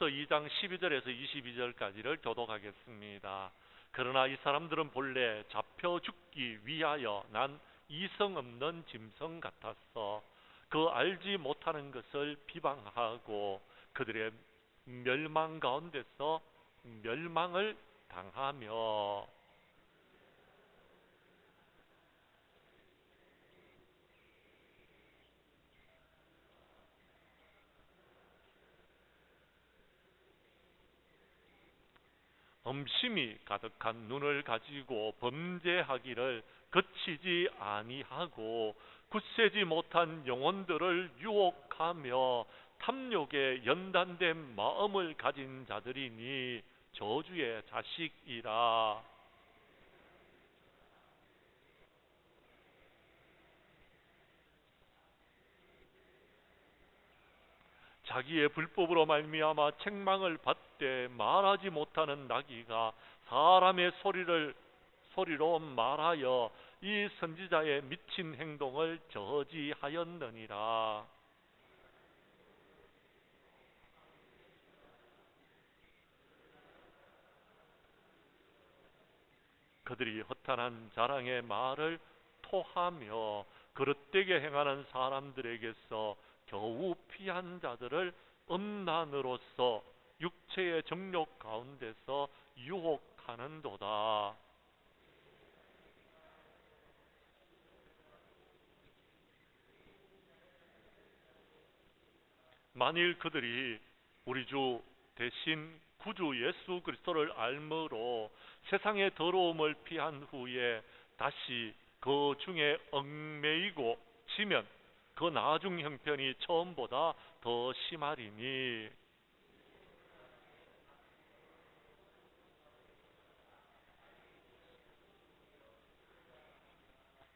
2장 12절에서 22절까지를 교독하겠습니다. 그러나 이 사람들은 본래 잡혀 죽기 위하여 난 이성 없는 짐승 같았어. 그 알지 못하는 것을 비방하고 그들의 멸망 가운데서 멸망을 당하며 음심이 가득한 눈을 가지고 범죄하기를 그치지 아니하고 굳세지 못한 영혼들을 유혹하며 탐욕에 연단된 마음을 가진 자들이니 저주의 자식이라. 자기의 불법으로 말미암아 책망을 받되 말하지 못하는 나귀가 사람의 소리로 말하여 이 선지자의 미친 행동을 저지하였느니라. 그들이 허탄한 자랑의 말을 토하며 그릇되게 행하는 사람들에게서 겨우 피한 자들을 음란으로서 육체의 정욕 가운데서 유혹하는도다. 만일 그들이 우리 주 대신 구주 예수 그리스도를 알므로 세상의 더러움을 피한 후에 다시 그 중에 얽매이고 지면 그 나중 형편이 처음보다 더 심하리니.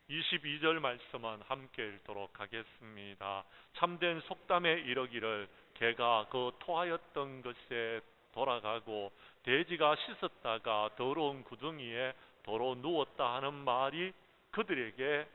22절 말씀은 함께 읽도록 하겠습니다. 참된 속담에 이르기를 개가 그 토하였던 것에 돌아가고 돼지가 씻었다가 더러운 구덩이에 도로 누웠다 하는 말이 그들에게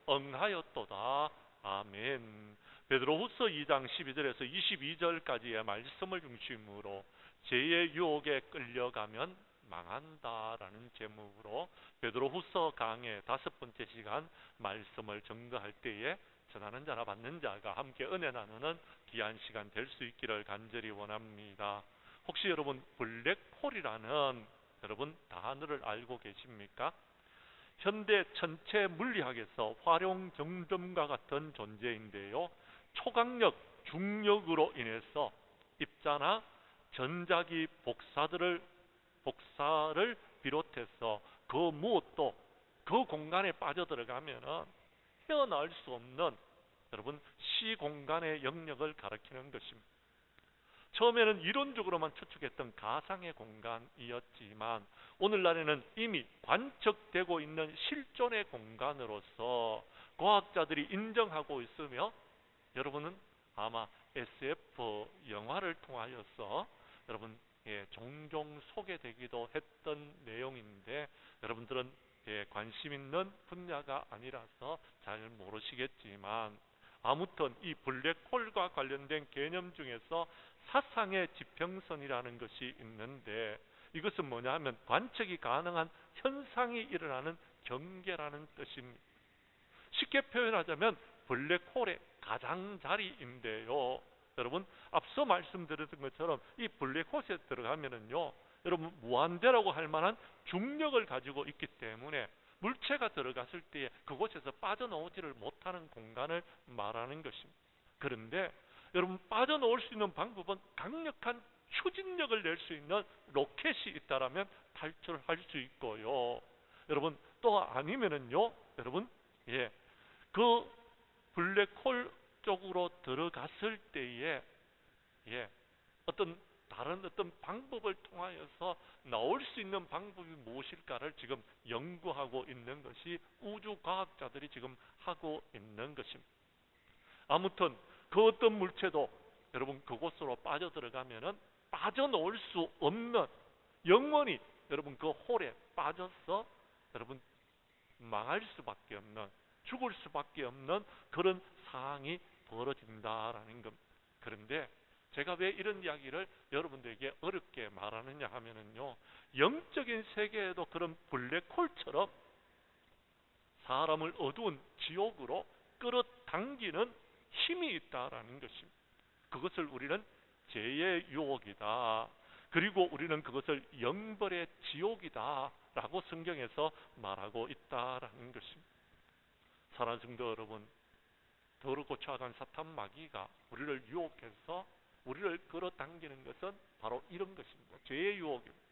응하였도다. 아멘. 베드로후서 2장 12절에서 22절까지의 말씀을 중심으로 죄의 유혹에 끌려가면 망한다라는 제목으로 베드로후서 강의 5번째 시간 말씀을 증거할 때에 전하는 자나 받는 자가 함께 은혜 나누는 귀한 시간 될 수 있기를 간절히 원합니다. 혹시 여러분 블랙홀이라는 여러분 단어를 알고 계십니까? 현대 천체 물리학에서 활용 정점과 같은 존재인데요. 초강력 중력으로 인해서 입자나 전자기 복사를 비롯해서 그 무엇도 그 공간에 빠져들어가면은 헤어나올 수 없는 여러분 시공간의 영역을 가리키는 것입니다. 처음에는 이론적으로만 추측했던 가상의 공간이었지만 오늘날에는 이미 관측되고 있는 실존의 공간으로서 과학자들이 인정하고 있으며 여러분은 아마 SF 영화를 통하여서 여러분 종종 소개되기도 했던 내용인데 여러분들은 관심 있는 분야가 아니라서 잘 모르시겠지만 아무튼 이 블랙홀과 관련된 개념 중에서 사상의 지평선이라는 것이 있는데 이것은 뭐냐 하면 관측이 가능한 현상이 일어나는 경계라는 뜻입니다. 쉽게 표현하자면 블랙홀의 가장자리인데요. 여러분 앞서 말씀드렸던 것처럼 이 블랙홀에 들어가면은요 여러분 무한대라고 할 만한 중력을 가지고 있기 때문에 물체가 들어갔을 때에 그곳에서 빠져나오지를 못하는 공간을 말하는 것입니다. 그런데 여러분 빠져나올 수 있는 방법은 강력한 추진력을 낼 수 있는 로켓이 있다라면 탈출할 수 있고요. 여러분 또 아니면은요 여러분 그 블랙홀 쪽으로 들어갔을 때에 다른 어떤 방법을 통하여서 나올 수 있는 방법이 무엇일까를 지금 연구하고 있는 것이 우주과학자들이 지금 하고 있는 것입니다. 아무튼 그 어떤 물체도 여러분 그곳으로 빠져들어가면은 빠져나올 수 없는 영원히 여러분 그 홀에 빠져서 여러분 망할 수밖에 없는 죽을 수밖에 없는 그런 상황이 벌어진다라는 겁니다. 그런데 제가 왜 이런 이야기를 여러분들에게 어렵게 말하느냐 하면은요, 영적인 세계에도 그런 블랙홀처럼 사람을 어두운 지옥으로 끌어당기는 힘이 있다라는 것입니다. 그것을 우리는 죄의 유혹이다. 그리고 우리는 그것을 영벌의 지옥이다 라고 성경에서 말하고 있다라는 것입니다. 사랑하는 성도 여러분, 더럽고 추악한 사탄 마귀가 우리를 유혹해서 우리를 끌어당기는 것은 바로 이런 것입니다. 죄의 유혹입니다.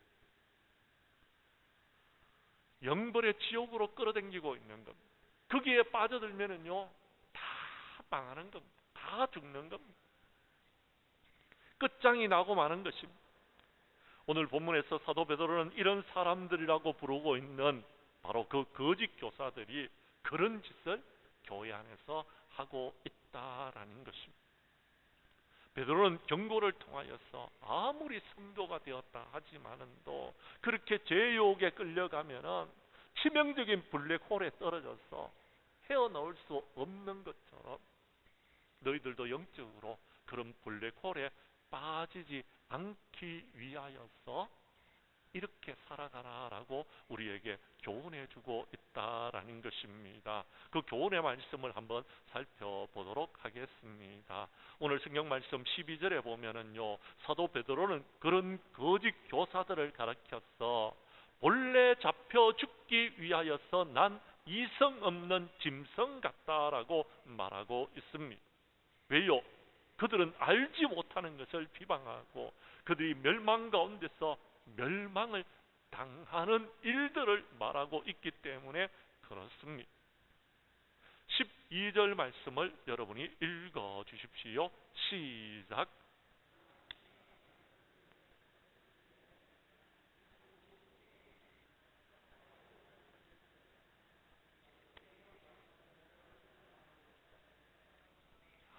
영벌의 지옥으로 끌어당기고 있는 겁니다. 거기에 빠져들면은요, 다 망하는 겁니다. 다 죽는 겁니다. 끝장이 나고 마는 것입니다. 오늘 본문에서 사도 베드로는 이런 사람들이라고 부르고 있는 바로 그 거짓 교사들이 그런 짓을 교회 안에서 하고 있다라는 것입니다. 베드로는 경고를 통하여서 아무리 성도가 되었다 하지만은도 그렇게 죄의 유혹에 끌려가면은 치명적인 블랙홀에 떨어져서 헤어나올 수 없는 것처럼 너희들도 영적으로 그런 블랙홀에 빠지지 않기 위하여서 이렇게 살아가라라고 우리에게 교훈해주고 있다라는 것입니다. 그 교훈의 말씀을 한번 살펴보도록 하겠습니다. 오늘 성경 말씀 12절에 보면은요, 사도 베드로는 그런 거짓 교사들을 가르쳐서 본래 잡혀 죽기 위하여서 난 이성 없는 짐승 같다라고 말하고 있습니다. 왜요? 그들은 알지 못하는 것을 비방하고 그들이 멸망 가운데서 멸망을 당하는 일들을 말하고 있기 때문에 그렇습니다. 12절 말씀을 여러분이 읽어 주십시오. 시작.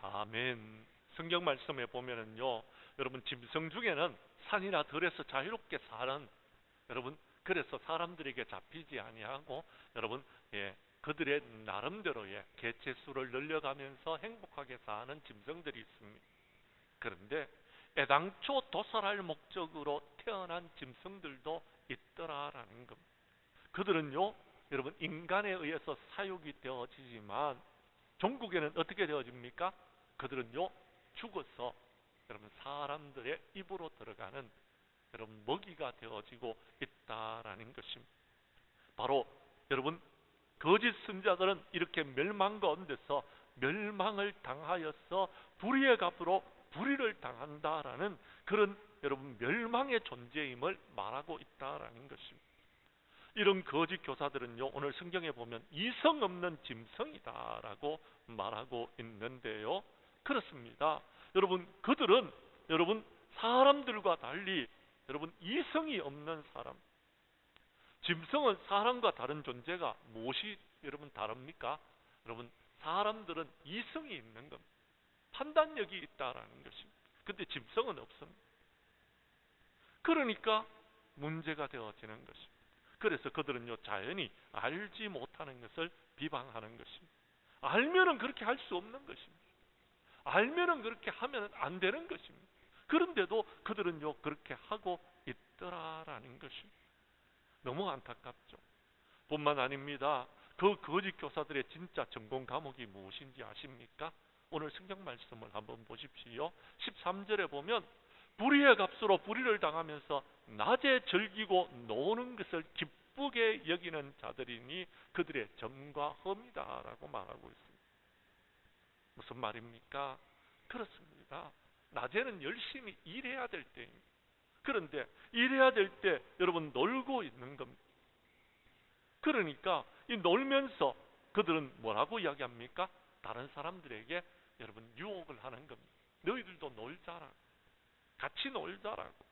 아멘. 성경 말씀에 보면은요, 여러분 짐승 중에는 산이나 들에서 자유롭게 사는, 여러분 그래서 사람들에게 잡히지 아니하고 여러분 그들의 나름대로의 개체수를 늘려가면서 행복하게 사는 짐승들이 있습니다. 그런데 애당초 도살할 목적으로 태어난 짐승들도 있더라라는 겁니다. 그들은요, 여러분 인간에 의해서 사육이 되어지지만 종국에는 어떻게 되어집니까? 그들은요 죽어서 여러분 사람들의 입으로 들어가는 여러분 먹이가 되어지고 있다라는 것입니다. 바로 여러분 거짓 선자들은 이렇게 멸망 가운데서 멸망을 당하여서 불의의 값으로 불의를 당한다라는 그런 여러분 멸망의 존재임을 말하고 있다라는 것입니다. 이런 거짓 교사들은요, 오늘 성경에 보면 이성 없는 짐승이다라고 말하고 있는데요, 그렇습니다. 여러분 그들은 여러분 사람들과 달리 여러분 이성이 없는 사람. 짐승은 사람과 다른 존재가 무엇이 여러분 다릅니까? 여러분 사람들은 이성이 있는 겁니다. 판단력이 있다라는 것입니다. 근데 짐승은 없습니다. 그러니까 문제가 되어지는 것입니다. 그래서 그들은요 자연히 알지 못하는 것을 비방하는 것입니다. 알면은 그렇게 할 수 없는 것입니다. 알면은 그렇게 하면 안 되는 것입니다. 그런데도 그들은요 그렇게 하고 있더라라는 것입니다. 너무 안타깝죠. 뿐만 아닙니다. 그 거짓 교사들의 진짜 전공 과목이 무엇인지 아십니까? 오늘 성경 말씀을 한번 보십시오. 13절에 보면 불의의 값으로 불의를 당하면서 낮에 즐기고 노는 것을 기쁘게 여기는 자들이니 그들의 점과 험이다라고 말하고 있습니다. 무슨 말입니까? 그렇습니다. 낮에는 열심히 일해야 될 때입니다. 그런데 일해야 될 때 여러분 놀고 있는 겁니다. 그러니까 이 놀면서 그들은 뭐라고 이야기합니까? 다른 사람들에게 여러분 유혹을 하는 겁니다. 너희들도 놀자라고, 같이 놀자라고.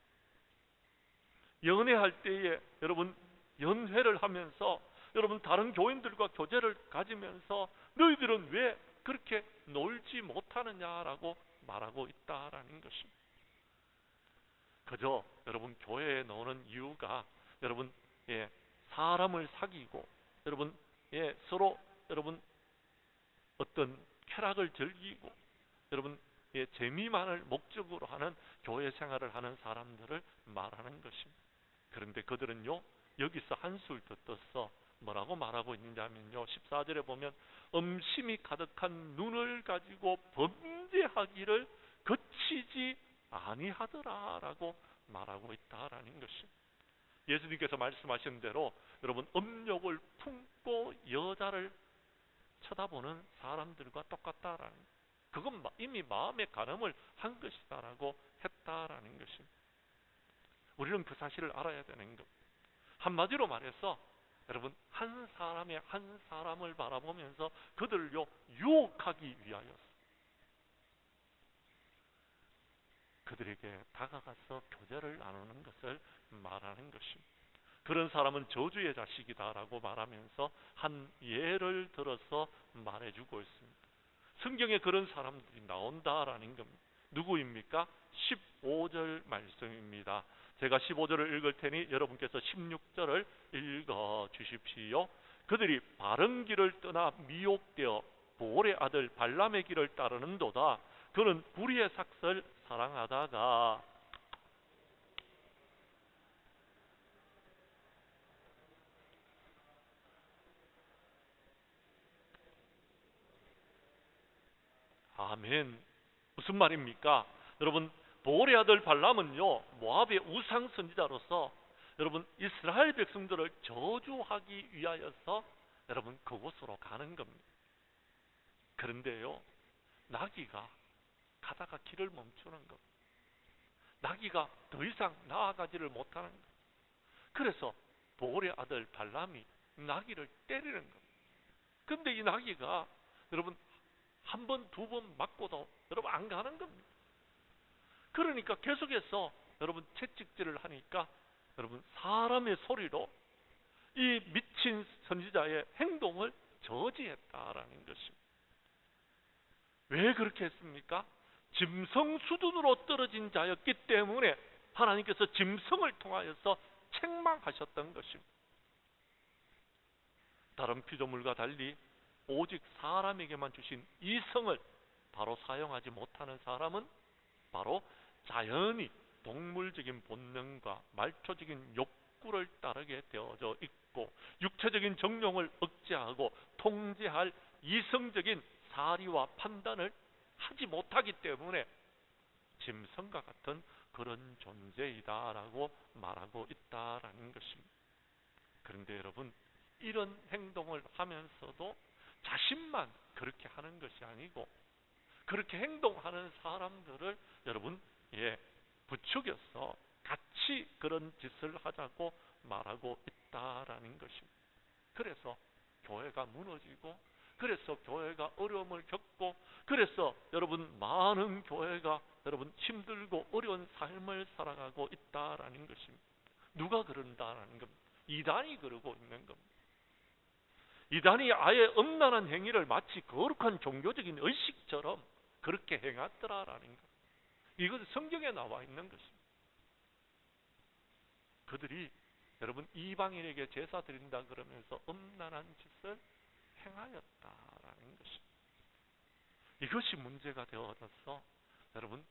연애할 때에 여러분 연회를 하면서 여러분 다른 교인들과 교제를 가지면서 너희들은 왜 그렇게 놀지 못하느냐라고 말하고 있다라는 것입니다. 그저 여러분 교회에 나오는 이유가 여러분 사람을 사귀고 여러분 서로 여러분 어떤 쾌락을 즐기고 여러분 재미만을 목적으로 하는 교회 생활을 하는 사람들을 말하는 것입니다. 그런데 그들은요, 여기서 한술 더 떠서 뭐라고 말하고 있는지 하면요, 14절에 보면 음심이 가득한 눈을 가지고 범죄하기를 그치지 아니하더라라고 말하고 있다라는 것입니다. 예수님께서 말씀하신 대로 여러분, 음욕을 품고 여자를 쳐다보는 사람들과 똑같다라는, 그건 이미 마음의 가늠을 한 것이다라고 했다라는 것입니다. 우리는 그 사실을 알아야 되는 겁니다. 한마디로 말해서 여러분, 한 사람의 한 사람을 바라보면서 그들을요 유혹하기 위하여서 그들에게 다가가서 교제를 나누는 것을 말하는 것입니다. 그런 사람은 저주의 자식이다라고 말하면서 한 예를 들어서 말해주고 있습니다. 성경에 그런 사람들이 나온다라는 겁니다. 누구입니까? 15절 말씀입니다. 제가 15절을 읽을 테니 여러분께서 16절을 읽어 주십시오. 그들이 바른 길을 떠나 미혹되어 보올의 아들 발람의 길을 따르는도다. 그는 불의의 삭을 사랑하다가 아멘. 무슨 말입니까? 여러분, 보올의 아들 발람은요 모압의 우상 선지자로서 여러분 이스라엘 백성들을 저주하기 위하여서 여러분 그곳으로 가는 겁니다. 그런데요, 나귀가 가다가 길을 멈추는 겁니다. 나귀가 더 이상 나아가지를 못하는 겁니다. 그래서 보올의 아들 발람이 나귀를 때리는 겁니다. 근데 이 나귀가 여러분 한 번, 두 번 맞고도 여러분 안 가는 겁니다. 그러니까 계속해서 여러분 채찍질을 하니까 여러분 사람의 소리로 이 미친 선지자의 행동을 저지했다라는 것입니다. 왜 그렇게 했습니까? 짐승 수준으로 떨어진 자였기 때문에 하나님께서 짐승을 통하여서 책망하셨던 것입니다. 다른 피조물과 달리 오직 사람에게만 주신 이성을 바로 사용하지 못하는 사람은 바로 자연히 동물적인 본능과 말초적인 욕구를 따르게 되어져 있고 육체적인 정욕을 억제하고 통제할 이성적인 사리와 판단을 하지 못하기 때문에 짐승과 같은 그런 존재이다라고 말하고 있다라는 것입니다. 그런데 여러분, 이런 행동을 하면서도 자신만 그렇게 하는 것이 아니고 그렇게 행동하는 사람들을 여러분 부추겨서 같이 그런 짓을 하자고 말하고 있다라는 것입니다. 그래서 교회가 무너지고, 그래서 교회가 어려움을 겪고, 그래서 여러분 많은 교회가 여러분 힘들고 어려운 삶을 살아가고 있다라는 것입니다. 누가 그런다라는 겁니다. 이단이 그러고 있는 겁니다. 이단이 아예 음란한 행위를 마치 거룩한 종교적인 의식처럼 그렇게 행하더라라는 것. 이것은 성경에 나와 있는 것입니다. 그들이 여러분 이방인에게 제사 드린다 그러면서 음란한 짓을 행하였다라는 것입니다. 이것이 문제가 되어져서 여러분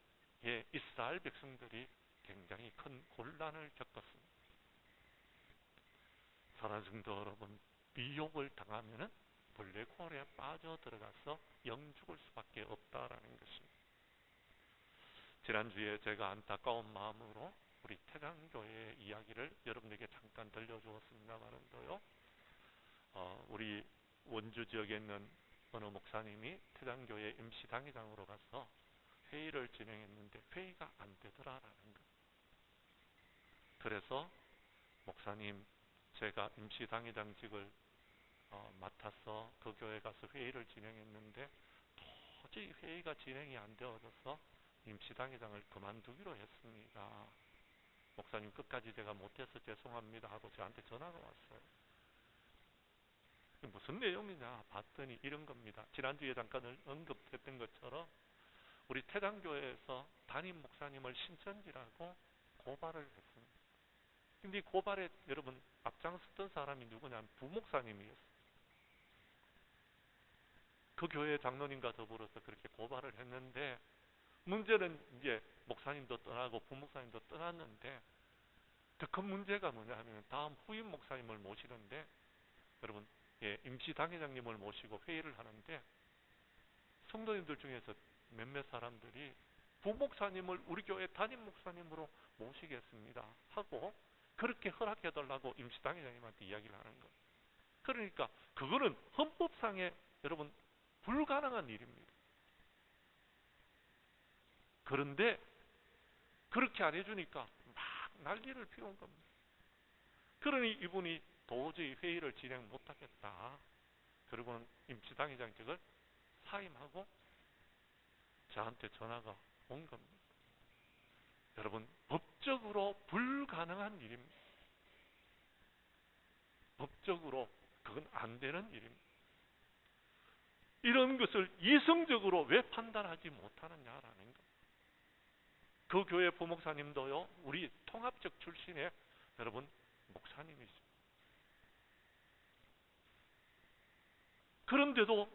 이스라엘 백성들이 굉장히 큰 곤란을 겪었습니다. 사랑하는 성도 여러분, 미혹을 당하면은 블랙홀에 빠져 들어가서 영죽을 수밖에 없다라는 것입니다. 지난주에 제가 안타까운 마음으로 우리 태강교회의 이야기를 여러분에게 잠깐 들려주었습니다만은도요, 우리 원주 지역에 있는 어느 목사님이 태강교회 임시당회장으로 가서 회의를 진행했는데 회의가 안 되더라라는 것. 그래서 목사님, 제가 임시당회장직을 맡아서 그 교회 가서 회의를 진행했는데 도저히 회의가 진행이 안 되어져서 임시당회장을 그만두기로 했습니다. 목사님, 끝까지 제가 못해서 죄송합니다 하고 저한테 전화가 왔어요. 무슨 내용이냐 봤더니 이런 겁니다. 지난주에 잠깐 언급했던 것처럼 우리 태강교회에서 담임 목사님을 신천지라고 고발을 했습니다. 근데 이 고발에 여러분 앞장섰던 사람이 누구냐면 부목사님이었어요. 그 교회 장로님과 더불어서 그렇게 고발을 했는데 문제는 이제 목사님도 떠나고 부목사님도 떠났는데 더 큰 문제가 뭐냐면 다음 후임 목사님을 모시는데 여러분 임시 당회장님을 모시고 회의를 하는데 성도님들 중에서 몇몇 사람들이 부목사님을 우리 교회 담임 목사님으로 모시겠습니다 하고 그렇게 허락해달라고 임시 당회장님한테 이야기를 하는 거예요. 그러니까 그거는 헌법상에 여러분 불가능한 일입니다. 그런데 그렇게 안 해주니까 막 난리를 피운 겁니다. 그러니 이분이 도저히 회의를 진행 못하겠다. 그리고는 임시 당회장직을 사임하고 저한테 전화가 온 겁니다. 여러분, 법적으로 불가능한 일입니다. 법적으로 그건 안 되는 일입니다. 이런 것을 이성적으로 왜 판단하지 못하느냐라는 것. 그 교회 부목사님도요, 우리 통합적 출신의 여러분 목사님이십니다. 그런데도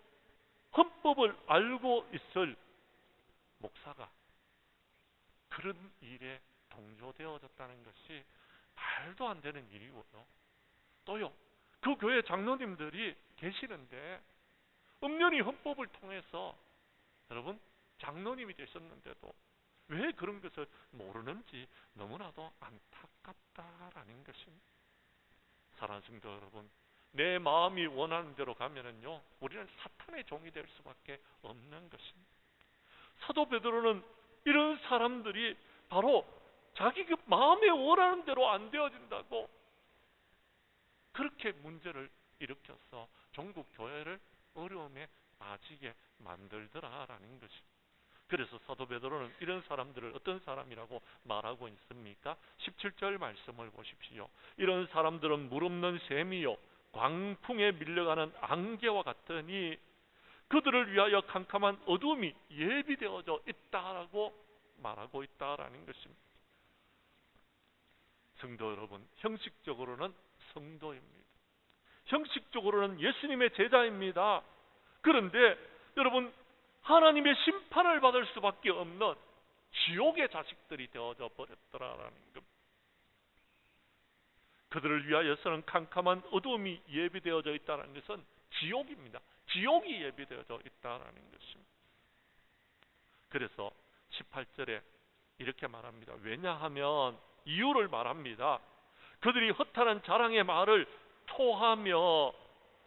헌법을 알고 있을 목사가 그런 일에 동조되어졌다는 것이 말도 안 되는 일이고요. 또요, 그 교회 장로님들이 계시는데 엄연히 헌법을 통해서 여러분 장로님이 되셨는데도 왜 그런 것을 모르는지 너무나도 안타깝다라는 것입니다. 사랑하는 성도 여러분, 내 마음이 원하는 대로 가면은요, 우리는 사탄의 종이 될 수밖에 없는 것입니다. 사도 베드로는 이런 사람들이 바로 자기 그 마음에 원하는 대로 안 되어진다고 그렇게 문제를 일으켜서 전국 교회를 어려움에 빠지게 만들더라라는 것입니다. 그래서 사도 베드로는 이런 사람들을 어떤 사람이라고 말하고 있습니까? 17절 말씀을 보십시오. 이런 사람들은 물 없는 샘이요 광풍에 밀려가는 안개와 같으니 그들을 위하여 캄캄한 어둠이 예비되어져 있다라고 말하고 있다라는 것입니다. 성도 여러분, 형식적으로는 성도입니다. 형식적으로는 예수님의 제자입니다. 그런데 여러분, 하나님의 심판을 받을 수밖에 없는 지옥의 자식들이 되어져 버렸더라라는 겁니다. 그들을 위하여서는 캄캄한 어둠이 예비되어져 있다는 것은 지옥입니다. 지옥이 예비되어져 있다는 것입니다. 그래서 18절에 이렇게 말합니다. 왜냐하면 이유를 말합니다. 그들이 허탄한 자랑의 말을 토하며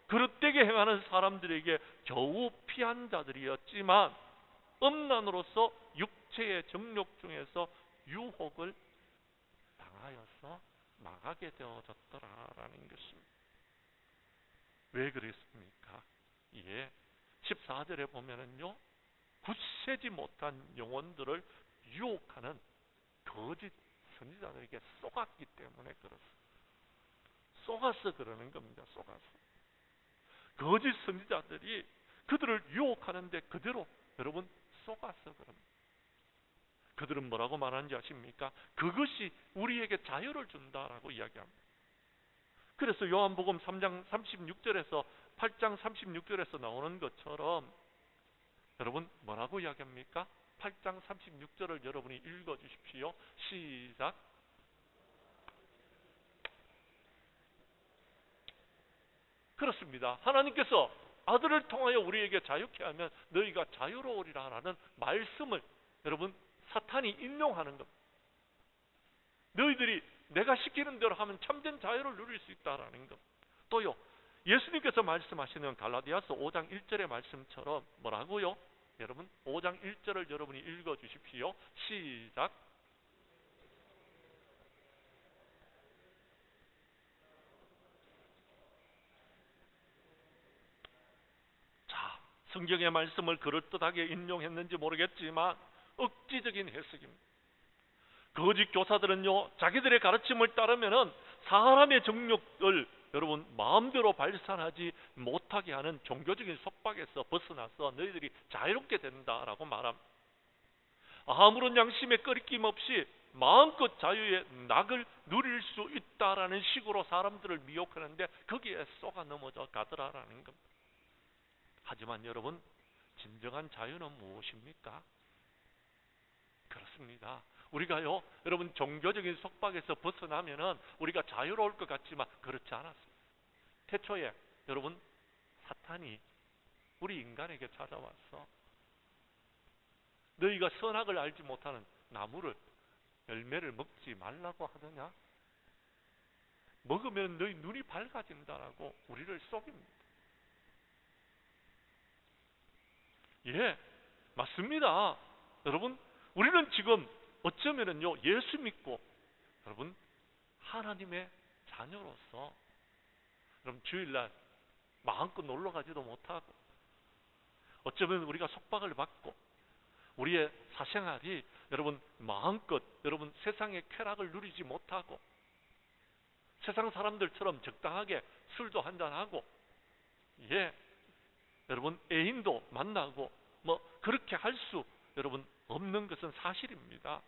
그릇되게 행하는 사람들에게 겨우 피한 자들이었지만 음란으로서 육체의 정욕 중에서 유혹을 당하여서 망하게 되어졌더라라는 것입니다. 왜 그랬습니까? 예, 14절에 보면은요, 굳세지 못한 영혼들을 유혹하는 거짓 선지자들에게 속았기 때문에 그렇습니다. 속아서 그러는 겁니다. 속아서. 거짓 선지자들이 그들을 유혹하는데 그대로 여러분 속아서 그럽니다. 그들은 뭐라고 말하는지 아십니까? 그것이 우리에게 자유를 준다라고 이야기합니다. 그래서 요한복음 3장 36절에서 8장 36절에서 나오는 것처럼 여러분 뭐라고 이야기합니까? 8장 36절을 여러분이 읽어주십시오. 시작. 그렇습니다. 하나님께서 아들을 통하여 우리에게 자유케 하면 너희가 자유로우리라 라는 말씀을 여러분 사탄이 인용하는 겁니다. 너희들이 내가 시키는 대로 하면 참된 자유를 누릴 수 있다라는 것. 또요, 예수님께서 말씀하시는 갈라디아서 5장 1절의 말씀처럼 뭐라고요? 여러분 5장 1절을 여러분이 읽어주십시오. 시작. 자, 성경의 말씀을 그럴듯하게 인용했는지 모르겠지만 억지적인 해석입니다. 거짓 교사들은요, 자기들의 가르침을 따르면은 사람의 정욕을 여러분 마음대로 발산하지 못하게 하는 종교적인 속박에서 벗어나서 너희들이 자유롭게 된다라고 말합니다. 아무런 양심에 꺼리낌 없이 마음껏 자유의 낙을 누릴 수 있다라는 식으로 사람들을 미혹하는데 거기에 쏘가 넘어져 가더라라는 겁니다. 하지만 여러분, 진정한 자유는 무엇입니까? 않습니다. 우리가요, 여러분 종교적인 속박에서 벗어나면은 우리가 자유로울 것 같지만 그렇지 않았습니다. 태초에 여러분 사탄이 우리 인간에게 찾아와서 너희가 선악을 알지 못하는 나무를 열매를 먹지 말라고 하더냐? 먹으면 너희 눈이 밝아진다라고 우리를 속입니다. 예, 맞습니다. 여러분, 우리는 지금 어쩌면은요, 예수 믿고 여러분 하나님의 자녀로서 여러분 주일날 마음껏 놀러 가지도 못하고 어쩌면 우리가 속박을 받고 우리의 사생활이 여러분 마음껏 여러분 세상의 쾌락을 누리지 못하고 세상 사람들처럼 적당하게 술도 한잔하고 예, 여러분 애인도 만나고 뭐 그렇게 할 수 여러분 없는 것은 사실입니다.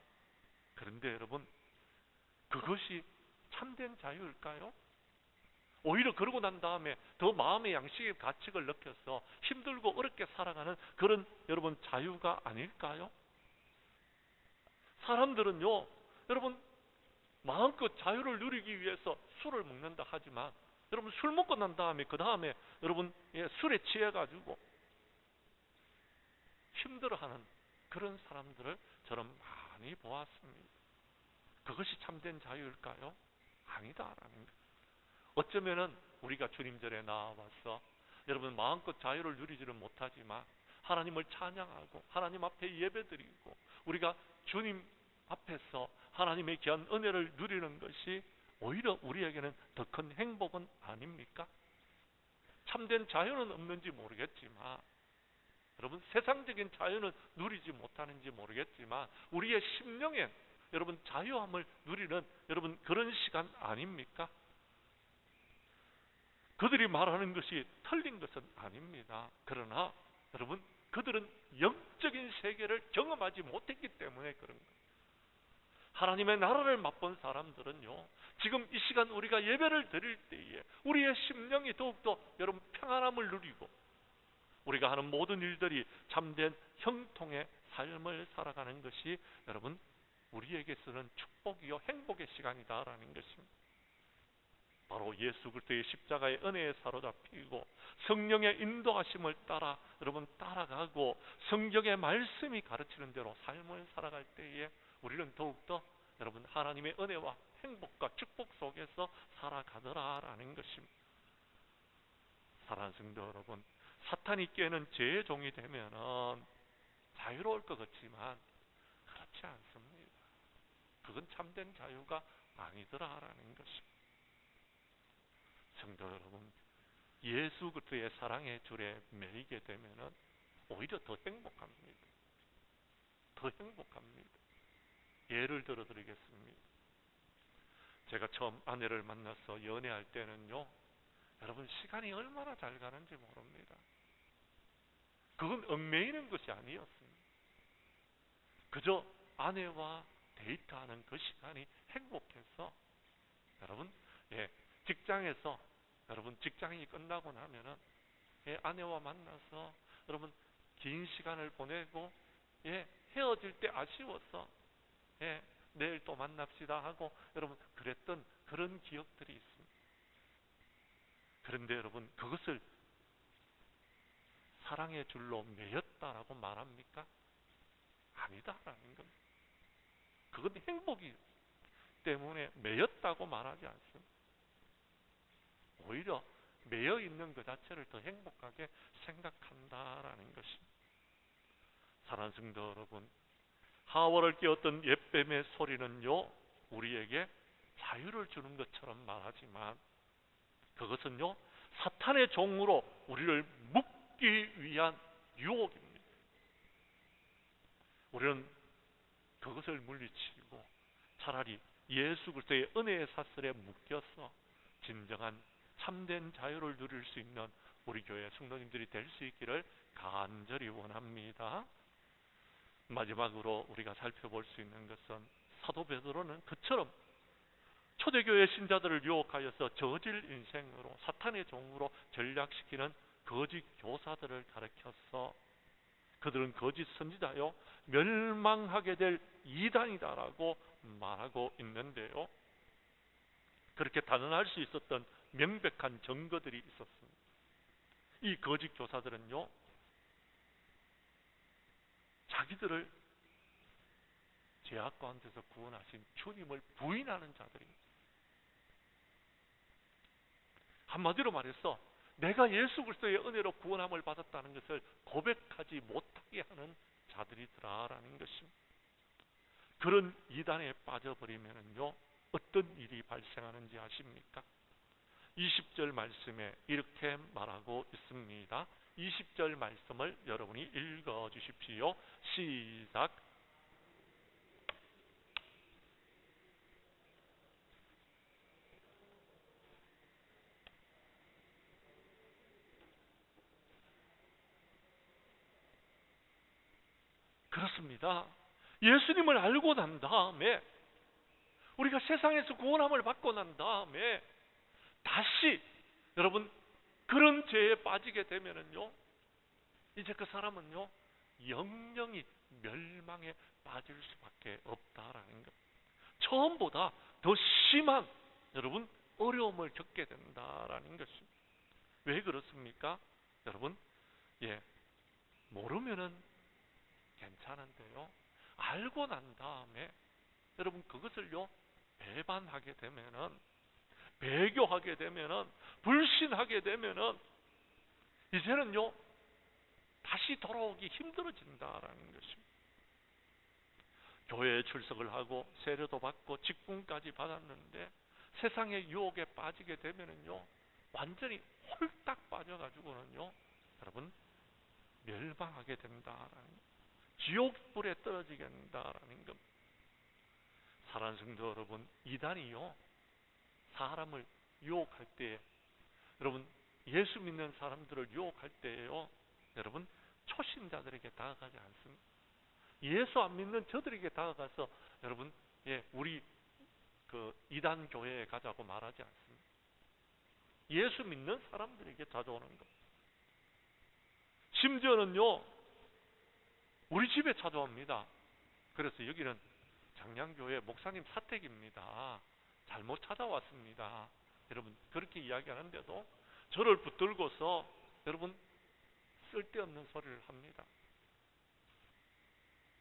그런데 여러분 그것이 참된 자유일까요? 오히려 그러고 난 다음에 더 마음의 양식의 가책을 느껴서 힘들고 어렵게 살아가는 그런 여러분 자유가 아닐까요? 사람들은요, 여러분 마음껏 자유를 누리기 위해서 술을 먹는다 하지만 여러분 술 먹고 난 다음에 그 다음에 여러분 술에 취해가지고 힘들어하는 그런 사람들을 저는 많이 보았습니다. 그것이 참된 자유일까요? 아니다라는 것. 어쩌면은 우리가 주님절에 나와서 여러분 마음껏 자유를 누리지는 못하지만 하나님을 찬양하고 하나님 앞에 예배드리고 우리가 주님 앞에서 하나님의 귀한 은혜를 누리는 것이 오히려 우리에게는 더 큰 행복은 아닙니까? 참된 자유는 없는지 모르겠지만 여러분 세상적인 자유는 누리지 못하는지 모르겠지만 우리의 심령에 여러분 자유함을 누리는 여러분 그런 시간 아닙니까? 그들이 말하는 것이 틀린 것은 아닙니다. 그러나 여러분 그들은 영적인 세계를 경험하지 못했기 때문에 그런 거예요. 하나님의 나라를 맛본 사람들은요, 지금 이 시간 우리가 예배를 드릴 때에 우리의 심령이 더욱더 여러분 평안함을 누리고 우리가 하는 모든 일들이 참된 형통의 삶을 살아가는 것이 여러분 우리에게서는 축복이요 행복의 시간이다라는 것입니다. 바로 예수 그리스도의 십자가의 은혜에 사로잡히고 성령의 인도하심을 따라 여러분 따라가고 성경의 말씀이 가르치는 대로 삶을 살아갈 때에 우리는 더욱더 여러분 하나님의 은혜와 행복과 축복 속에서 살아가더라라는 것입니다. 사랑하는 성도 여러분, 사탄이 깨는 죄의 종이 되면은 자유로울 것 같지만 그렇지 않습니다. 그건 참된 자유가 아니더라라는 것입니다. 성도 여러분, 예수 그리스도의 사랑의 줄에 매이게 되면은 오히려 더 행복합니다. 더 행복합니다. 예를 들어 드리겠습니다. 제가 처음 아내를 만나서 연애할 때는요, 여러분 시간이 얼마나 잘 가는지 모릅니다. 그건 얽매이는 것이 아니었습니다. 그저 아내와 데이트하는 그 시간이 행복해서 여러분 직장에서 여러분 직장이 끝나고 나면은 아내와 만나서 여러분 긴 시간을 보내고 헤어질 때 아쉬워서 내일 또 만납시다 하고 여러분 그랬던 그런 기억들이 있습니다. 그런데 여러분 그것을 사랑의 줄로 매였다라고 말합니까? 아니다라는 겁니다. 그건 행복이 때문에 매였다고 말하지 않습니다. 오히려 매여 있는 그 자체를 더 행복하게 생각한다라는 것입니다. 사랑하는 성도 여러분, 하와를 깨웠던 옛뱀의 소리는요 우리에게 자유를 주는 것처럼 말하지만 그것은요 사탄의 종으로 우리를 묶기 위한 유혹입니다. 우리는 그것을 물리치고 차라리 예수 그리스도의 은혜의 사슬에 묶여서 진정한 참된 자유를 누릴 수 있는 우리 교회 성도님들이 될 수 있기를 간절히 원합니다. 마지막으로 우리가 살펴볼 수 있는 것은 사도 베드로는 그처럼 초대교회 신자들을 유혹하여서 저질 인생으로 사탄의 종으로 전락시키는 거짓 교사들을 가르쳐서 그들은 거짓 선지자요 멸망하게 될 이단이다라고 말하고 있는데요. 그렇게 단언할 수 있었던 명백한 증거들이 있었습니다. 이 거짓 교사들은요, 자기들을 죄악 가운데서 구원하신 주님을 부인하는 자들입니다. 한마디로 말해서 내가 예수 그리스도의 은혜로 구원함을 받았다는 것을 고백하지 못하게 하는 자들이더라라는 것입니다. 그런 이단에 빠져버리면요, 어떤 일이 발생하는지 아십니까? 20절 말씀에 이렇게 말하고 있습니다. 20절 말씀을 여러분이 읽어 주십시오. 시작. 그렇습니다. 예수님을 알고 난 다음에, 우리가 세상에서 구원함을 받고 난 다음에 다시 여러분 그런 죄에 빠지게 되면은요, 이제 그 사람은요 영영이 멸망에 빠질 수밖에 없다라는 것. 처음보다 더 심한 여러분 어려움을 겪게 된다라는 것입니다. 왜 그렇습니까? 여러분, 모르면은 괜찮은데요, 알고 난 다음에 여러분 그것을요 배반하게 되면은, 배교하게 되면은, 불신하게 되면은 이제는요 다시 돌아오기 힘들어진다라는 것입니다. 교회에 출석을 하고 세례도 받고 직분까지 받았는데 세상의 유혹에 빠지게 되면은요 완전히 홀딱 빠져가지고는요 여러분 멸망하게 된다라는 것, 지옥불에 떨어지게 된다라는 것. 사랑하는 성도 여러분, 이단이요 사람을 유혹할 때, 여러분 예수 믿는 사람들을 유혹할 때에요 여러분 초신자들에게 다가가지 않습니다. 예수 안 믿는 저들에게 다가가서 여러분 우리 그 이단 교회에 가자고 말하지 않습니다. 예수 믿는 사람들에게 찾아오는 것. 심지어는요 우리 집에 찾아옵니다. 그래서 여기는 장량교회 목사님 사택입니다. 잘못 찾아왔습니다. 여러분 그렇게 이야기하는데도 저를 붙들고서 여러분 쓸데없는 소리를 합니다.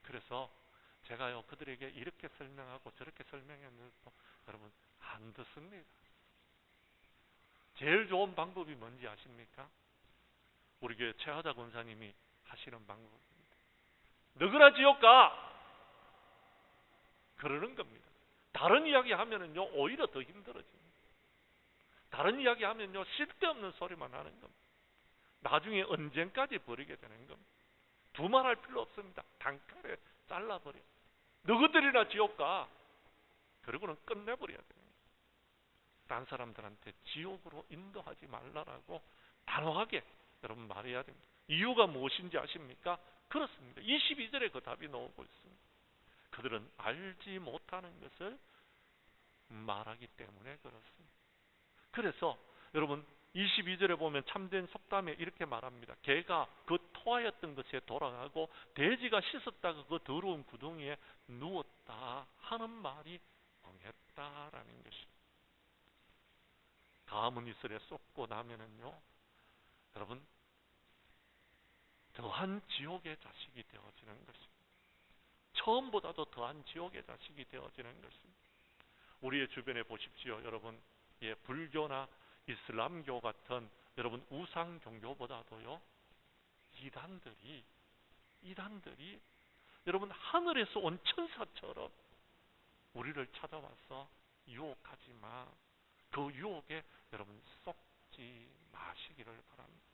그래서 제가요 그들에게 이렇게 설명하고 저렇게 설명했는데도 여러분 안 듣습니다. 제일 좋은 방법이 뭔지 아십니까? 우리 교회 최하자 권사님이 하시는 방법입니다. 너그라 지옥 가! 그러는 겁니다. 다른 이야기 하면은요 오히려 더 힘들어집니다. 다른 이야기 하면요 쓸데없는 소리만 하는 겁니다. 나중에 언젠까지 버리게 되는 겁니다. 두말할 필요 없습니다. 단칼에 잘라버려. 너희들이나 지옥 가. 그러고는 끝내버려야 됩니다. 딴 사람들한테 지옥으로 인도하지 말라라고 단호하게 여러분 말해야 됩니다. 이유가 무엇인지 아십니까? 그렇습니다. 22절에 그 답이 나오고 있습니다. 그들은 알지 못하는 것을 말하기 때문에 그렇습니다. 그래서 여러분 22절에 보면 참된 속담에 이렇게 말합니다. 개가 그 토하였던 것에 돌아가고 돼지가 씻었다가 그 더러운 구덩이에 누웠다 하는 말이 통했다라는 것입니다. 다음은 이슬에 쏟고 나면은요 여러분 더한 지옥의 자식이 되어지는 것입니다. 처음보다도 더한 지옥의 자식이 되어지는 것입니다. 우리의 주변에 보십시오. 여러분 불교나 이슬람교 같은 여러분 우상 종교보다도요 이단들이 여러분 하늘에서 온 천사처럼 우리를 찾아와서 유혹하지 마. 그 유혹에 여러분 썩지 마시기를 바랍니다.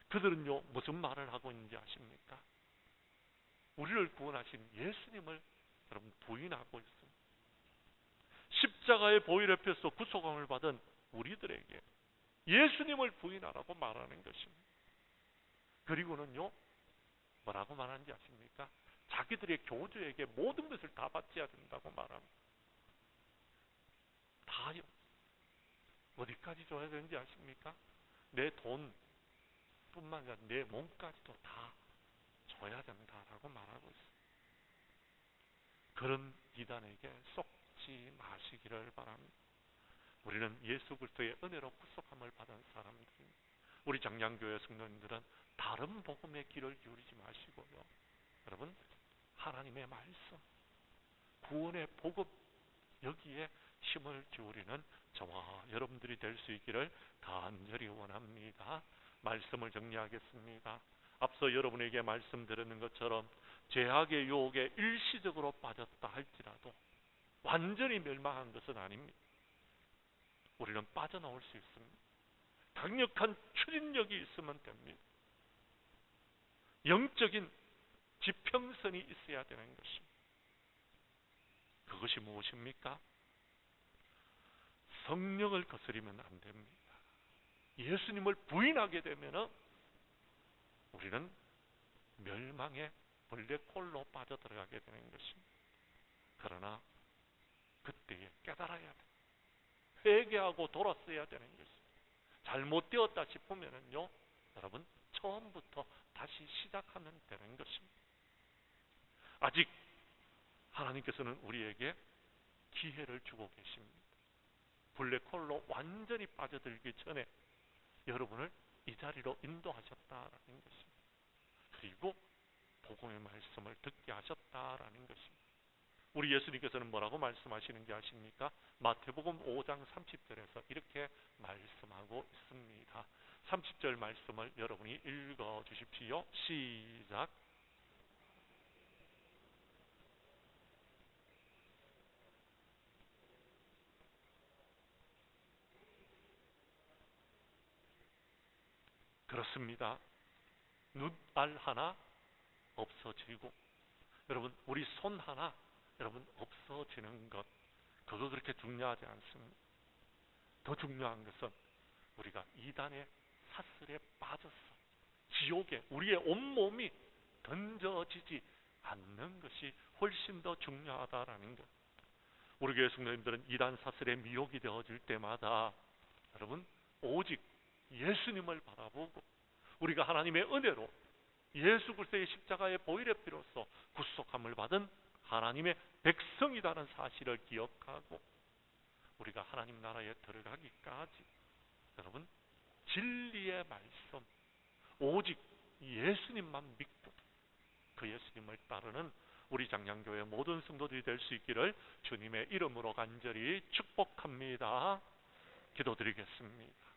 그들은요 무슨 말을 하고 있는지 아십니까? 우리를 구원하신 예수님을 여러분 부인하고 있습니다. 십자가의 보혈 앞에서 구속함을 받은 우리들에게 예수님을 부인하라고 말하는 것입니다. 그리고는요 뭐라고 말하는지 아십니까? 자기들의 교주에게 모든 것을 다 바쳐야 된다고 말합니다. 다요. 어디까지 줘야 되는지 아십니까? 내 돈뿐만 아니라 내 몸까지도 다 줘야 된다라고 말하고 있습니다. 그런 이단에게 속지 마시기를 바랍니다. 우리는 예수 그리스도의 은혜로 구속함을 받은 사람들입니다. 우리 장량교회 성도님들은 다른 복음의 길을 기울이지 마시고요. 여러분, 하나님의 말씀, 구원의 복음, 여기에 힘을 기울이는 저와 여러분들이 될 수 있기를 간절히 원합니다. 말씀을 정리하겠습니다. 앞서 여러분에게 말씀드리는 것처럼 죄악의 유혹에 일시적으로 빠졌다 할지라도 완전히 멸망한 것은 아닙니다. 우리는 빠져나올 수 있습니다. 강력한 추진력이 있으면 됩니다. 영적인 지평선이 있어야 되는 것입니다. 그것이 무엇입니까? 성령을 거스리면 안 됩니다. 예수님을 부인하게 되면 우리는 멸망의 블랙홀로 빠져들어가게 되는 것입니다. 그러나 그때에 깨달아야 됩니다. 회개하고 돌았어야 되는 것입니다. 잘못되었다 싶으면요, 여러분 처음부터 다시 시작하면 되는 것입니다. 아직 하나님께서는 우리에게 기회를 주고 계십니다. 블랙홀로 완전히 빠져들기 전에 여러분을 이 자리로 인도하셨다라는 것입니다. 그리고 복음의 말씀을 듣게 하셨다라는 것입니다. 우리 예수님께서는 뭐라고 말씀하시는지 아십니까? 마태복음 5장 30절에서 이렇게 말씀하고 있습니다. 30절 말씀을 여러분이 읽어 주십시오. 시작. 그렇습니다. 눈알 하나 없어지고, 여러분 우리 손 하나 여러분 없어지는 것, 그거 그렇게 중요하지 않습니다. 더 중요한 것은 우리가 이단의 사슬에 빠져서 지옥에 우리의 온몸이 던져지지 않는 것이 훨씬 더 중요하다라는 것. 우리 교회 성도님들은 이단 사슬에 미혹이 되어질 때마다 여러분 오직 예수님을 바라보고 우리가 하나님의 은혜로 예수 그리스도의 십자가의 보혈의 피로써 구속함을 받은 하나님의 백성이라는 사실을 기억하고 우리가 하나님 나라에 들어가기까지 여러분 진리의 말씀, 오직 예수님만 믿고 그 예수님을 따르는 우리 장량교회 모든 성도들이 될 수 있기를 주님의 이름으로 간절히 축복합니다. 기도드리겠습니다.